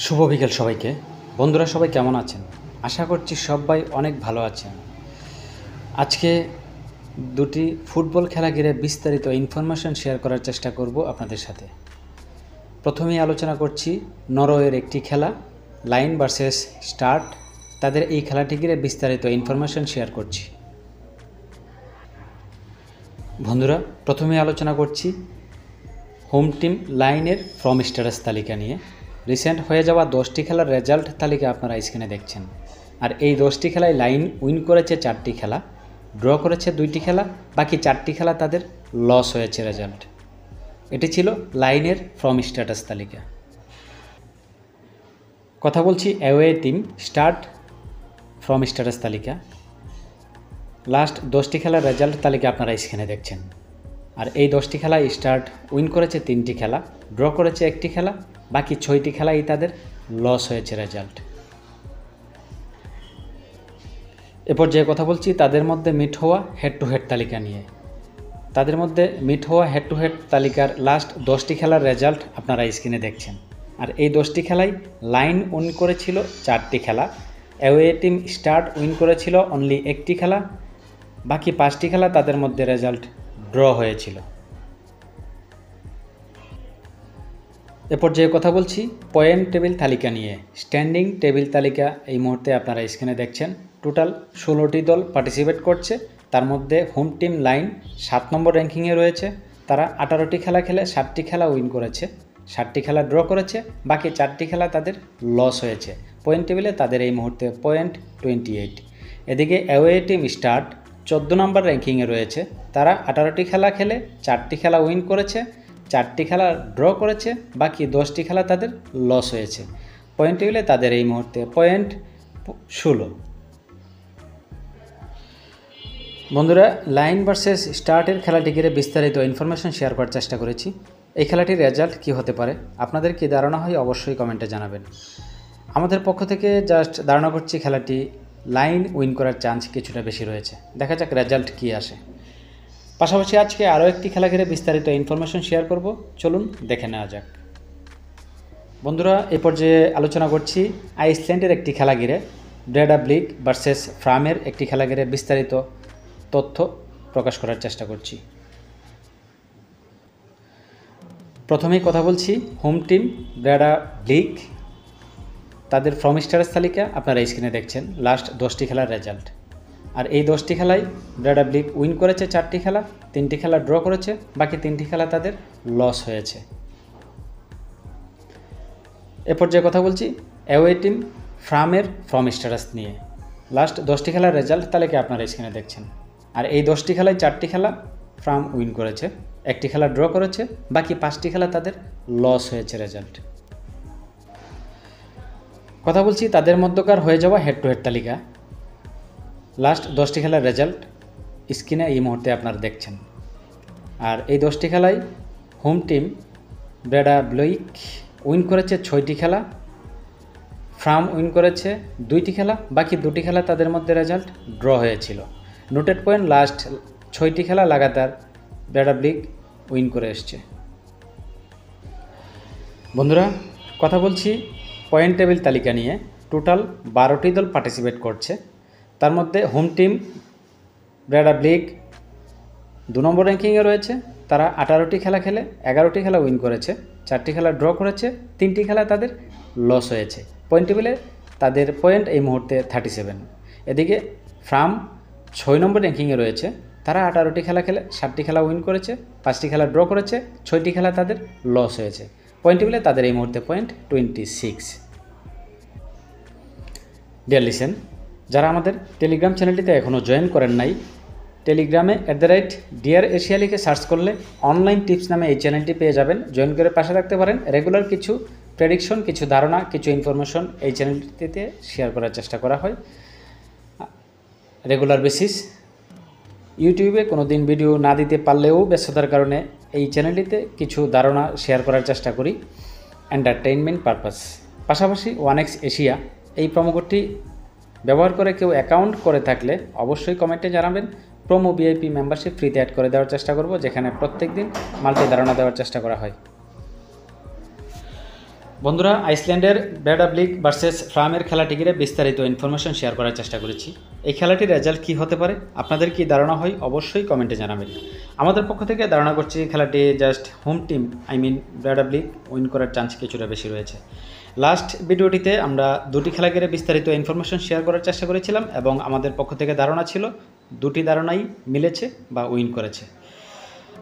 শুভ বিকেল সবাইকে। বন্ধুরা সবাই কেমন আছেন? আশা করছি সবাই অনেক ভালো আছেন। আজকে দুটি ফুটবল খেলা ঘিরে বিস্তারিত ইনফরমেশন শেয়ার করার চেষ্টা করব আপনাদের সাথে। প্রথমেই আলোচনা করছি নরওয়ের একটি খেলা, লাইন ভার্সেস স্টার্ট। তাদের এই খেলাটি ঘিরে বিস্তারিত ইনফরমেশন শেয়ার করছি। বন্ধুরা প্রথমেই আলোচনা করছি হোম টিম লাইনের ফ্রম স্ট্যাটাস তালিকা নিয়ে। রিসেন্ট হয়ে যাওয়া 10টি খেলার রেজাল্ট তালিকা আপনারা স্ক্রিনে দেখছেন। আর এই 10টি খেলায় লাইন উইন করেছে 4টি খেলা, ড্র করেছে 2টি খেলা, বাকি 4টি খেলা তাদের লস হয়েছে রেজাল্ট। এটি ছিল লাইনের ফ্রম স্ট্যাটাস তালিকা। কথা বলছি away team start from status তালিকা। লাস্ট 10টি খেলার রেজাল্ট তালিকা আপনারা স্ক্রিনে দেখছেন। আর এই 10টি খেলায় স্টার্ট উইন করেছে 3টি খেলা, ড্র করেছে 1টি খেলা, বাকি 6টি খেলাই তাদের লস হয়েছে রেজাল্ট। এরপর যে কথা বলছি তাদের মধ্যে মিট হওয়া হেড টু হেড তালিকা নিয়ে। তাদের মধ্যে মিট হওয়া হেড টু হেড তালিকার লাস্ট 10টি খেলার রেজাল্ট আপনারা স্ক্রিনে দেখছেন। আর এই 10টি খেলায় লাইন উইন করেছিল 4টি খেলা, অ্যাওয়ে টিম স্টার্ট উইন করেছিল অনলি 1টি খেলা, বাকি 5টি খেলা তাদের মধ্যে রেজাল্ট ড্র হয়েছিল। এরপর যে কথা বলছি পয়েন্ট টেবিল তালিকা নিয়ে। স্ট্যান্ডিং টেবিল তালিকা এই মুহূর্তে আপনারা স্ক্রিনে দেখছেন। টোটাল 16টি দল পার্টিসিপেট করছে। তার মধ্যে হোম টিম লাইন 7 নম্বর র্যাঙ্কিংয়ে রয়েছে। তারা 18টি খেলা খেলে 7টি খেলা উইন করেছে, 7টি খেলা ড্র করেছে, বাকি 4টি খেলা তাদের লস হয়েছে। পয়েন্ট টেবিলে তাদের এই মুহূর্তে পয়েন্ট 28। এদিকে অ্যাওয়ে টিম স্টার্ট 14 নম্বর র্যাঙ্কিংয়ে রয়েছে। তারা 18টি খেলা খেলে 4টি খেলা উইন করেছে, 4টি খেলা ড্র করেছে, বাকি 10টি খেলা তাদের লস হয়েছে। পয়েন্ট টেবিলে তাদের এই মুহূর্তে পয়েন্ট 16। বন্ধুরা লাইন ভার্সেস স্টার্টের খেলাটি ঘিরে বিস্তারিত ইনফরমেশন শেয়ার করার চেষ্টা করেছি। এই খেলাটির রেজাল্ট কী হতে পারে, আপনাদের কী ধারণা হয় অবশ্যই কমেন্টে জানাবেন। আমাদের পক্ষ থেকে জাস্ট ধারণা করছি খেলাটি লাইন উইন করার চান্স কিছুটা বেশি রয়েছে। দেখা যাক রেজাল্ট কী আসে। পাশাপাশি আজকে আরও একটি খেলা ঘিরে বিস্তারিত ইনফরমেশন শেয়ার করব, চলুন দেখে নেওয়া যাক। বন্ধুরা এই পর্যায়ে আলোচনা করছি আইসল্যান্ডের একটি খেলা ঘিরে, ব্রেডাব্লিক ভার্সেস ফ্রামের একটি খেলা ঘিরে বিস্তারিত তথ্য প্রকাশ করার চেষ্টা করছি। প্রথমেই কথা বলছি হোম টিম ব্রেডাব্লিক। তাদের ফ্রম স্ট্যাটাস তালিকা আপনারা স্ক্রিনে দেখছেন। লাস্ট 10টি খেলার রেজাল্ট। আর এই 10টি খেলায় ব্রেডাব্লিক উইন করেছে 4টি খেলা, 3টি খেলা ড্র করেছে, বাকি 3টি খেলা তাদের লস হয়েছে। এরপর যে কথা বলছি অ্যাওয়ে টিম ফ্রামের ফ্রম স্ট্যাটাস নিয়ে। লাস্ট 10টি খেলার রেজাল্ট তালিকা আপনারা স্ক্রিনে দেখছেন। আর এই 10টি খেলায় 4টি খেলা ফ্রাম উইন করেছে, 1টি খেলা ড্র করেছে, বাকি 5টি খেলা তাদের লস হয়েছে রেজাল্ট। কথা বলছি তাদের মধ্যকার হয়ে যাওয়া হেড টু হেড তালিকা। লাস্ট 10টি খেলার রেজাল্ট স্ক্রিনে এই মুহূর্তে আপনারা দেখছেন। আর এই 10টি খেলায় হোম টিম ব্রেডাব্লিক উইন করেছে 6টি খেলা, ফ্রাম উইন করেছে 2টি খেলা, বাকি 2টি খেলা তাদের মধ্যে রেজাল্ট ড্র হয়েছিল। নোটেড পয়েন্ট লাস্ট 6টি খেলা লাগাতার ব্রেডাব্লিক উইন করে এসছে। বন্ধুরা কথা বলছি পয়েন্ট টেবিল তালিকা নিয়ে। টোটাল 12টি দল পার্টিসিপেট করছে। তার মধ্যে হোম টিম ব্রেডাব্লিক 2 নম্বর র্যাঙ্কিংয়ে রয়েছে। তারা 18টি খেলা খেলে 11টি খেলা উইন করেছে, 4টি খেলা ড্র করেছে, 3টি খেলা তাদের লস হয়েছে। পয়েন্ট টেবিলে তাদের পয়েন্ট এই মুহূর্তে 37। এদিকে ফ্রাম 6 নম্বর র্যাঙ্কিংয়ে রয়েছে। তারা 18টি খেলা খেলে 7টি খেলা উইন করেছে, 5টি খেলা ড্র করেছে, 6টি খেলা তাদের লস হয়েছে। পয়েন্ট টেবিলে তাদের এই মুহূর্তে পয়েন্ট 26। ডিয়ার লিসেন, যারা আমাদের টেলিগ্রাম চ্যানেলটিতে এখনও জয়েন করেন নাই, টেলিগ্রামে @ডিয়ার এশিয়া লিখে সার্চ করলে অনলাইন টিপস নামে এই চ্যানেলটি পেয়ে যাবেন। জয়েন করে পাশে রাখতে পারেন। রেগুলার কিছু প্রেডিকশন, কিছু ধারণা, কিছু ইনফরমেশন এই চ্যানেলটিতে শেয়ার করার চেষ্টা করা হয় রেগুলার বেসিস। ইউটিউবে কোনো দিন ভিডিও না দিতে পারলেও ব্যস্ততার কারণে এই চ্যানেলটিতে কিছু ধারণা শেয়ার করার চেষ্টা করি এন্টারটেইনমেন্ট পারপাস। পাশাপাশি 1x এশিয়া এই প্রোমো-কোডটি ব্যবহার করে কেউ অ্যাকাউন্ট করে থাকলে অবশ্যই কমেন্টে জানাবেন। প্রোমো ভিআইপি মেম্বারশিপ ফ্রিতে অ্যাড করে দেওয়ার চেষ্টা করব, যেখানে প্রত্যেক দিন মাল্টি ধারণা দেওয়ার চেষ্টা করা হয়। বন্ধুরা, আইসল্যান্ডের ব্রেডাব্লিক ভার্সেস ফ্রামের খেলাটি ঘিরে বিস্তারিত ইনফরমেশন শেয়ার করার চেষ্টা করেছি। এই খেলাটির রেজাল্ট কী হতে পারে, আপনাদের কি ধারণা হয় অবশ্যই কমেন্টে জানাবেন। আমাদের পক্ষ থেকে ধারণা করছি খেলাটি জাস্ট হোম টিম ব্রেডাব্লিক উইন করার চান্স কিছুটা বেশি রয়েছে। লাস্ট ভিডিওটিতে আমরা দুটি খেলা ঘিরে বিস্তারিত ইনফরমেশন শেয়ার করার চেষ্টা করেছিলাম এবং আমাদের পক্ষ থেকে ধারণা ছিল দুটি ধারণাই মিলেছে বা উইন করেছে।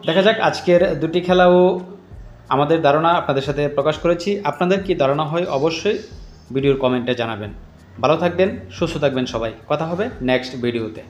দেখা যাক আজকের দুটি খেলাও আমাদের ধারণা আপনাদের সাথে প্রকাশ করেছি। আপনাদের কি ধারণা হয় অবশ্যই ভিডিওর কমেন্টে জানাবেন। ভালো থাকবেন, সুস্থ থাকবেন সবাই। কথা হবে নেক্সট ভিডিওতে।